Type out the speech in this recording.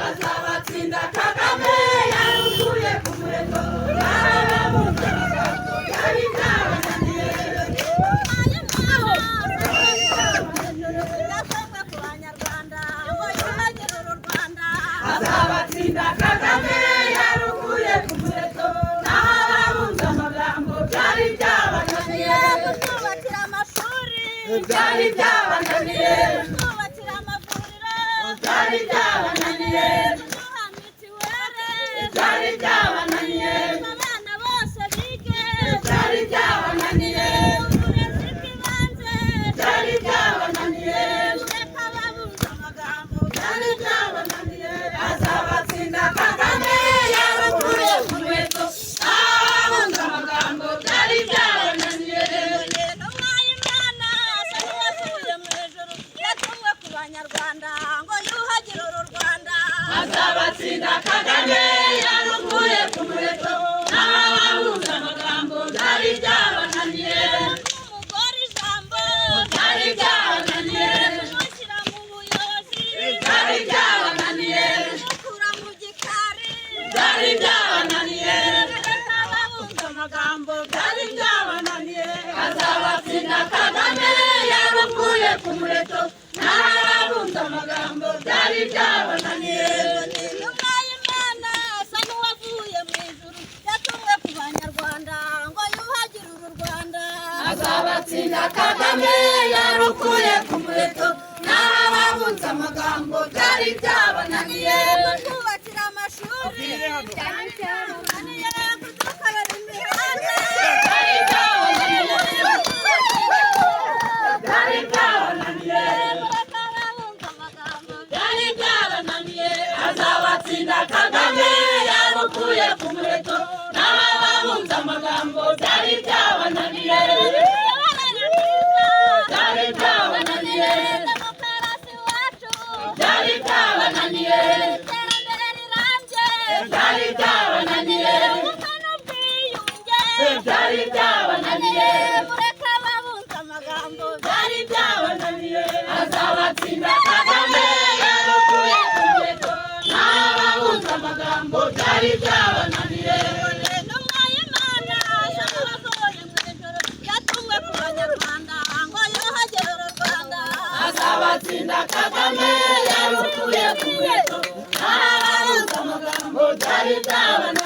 azabatsinda Kagame yarukuye ku muheto byari byabananiye azabatsinda Kagame yarukuye ku muheto n'ababunze amagambo byari byabananiye kutwubakira amashuri byari byabananiye kutwubakira amavuriro byari byabananiye kuduha mitiwere byari byabananiye abana bose bige byari byabananiye uburezi bw'ibanze byari byabananiye reka ababunze amagambo byari byabananiye azabatsinda Kagame yarukuye ku muheto ababunze amagambo byari byabananiye Umwayimana asa n'uwavuye mu ijuru yatumwe ku banyarwanda ngo yuhagire uru Rwanda azabatsinda Kagame yarukuye ku muheto n'ababunze amagambo byari byabananiye umugore ijambo byari byabananiye kumushyira mu buyobozi byari byabananiye kumukura mu gikari byari byabananiye ababunze amagambo byari byabananiye azabatsinda Kagame yarukuye ku muheto n'ababunze amagambo byari byabananiye Umwayimana asa n'uwavuye mu ijuru yatumwe ku banyarwanda ngo yuhagire uru Rwanda azabatsinda Kagame yarukuye ku muheto n'ababunze amagambo byari byabananiye kutwubakira amashuri cyane byabananiye kudukorera imihanda byari byabananiye byari byabananiye reka ababunze amagambo byari byabananiye azabatsinda Kagame yarukuye ku muheto n'ababunze amagambo byari byabananiye byari byabananiye demokarasi iwacu byari byabananiye iterambere rirambye byari byabananiye ubumwe n'ubwiyunge byari byabananiye mureke ababunze amagambo byari byabananiye azabatsinda Kagame yarukuye ku muheto n'ababunze amagambo byari byabananiye Umwayimana asa n'uwavuye mu ijuru yatumwe ku banyarwanda ngo yuhagire uru Rwanda azabatsinda Kagame yarukuye ku muheto n'ababunze amagambo byari byabananiye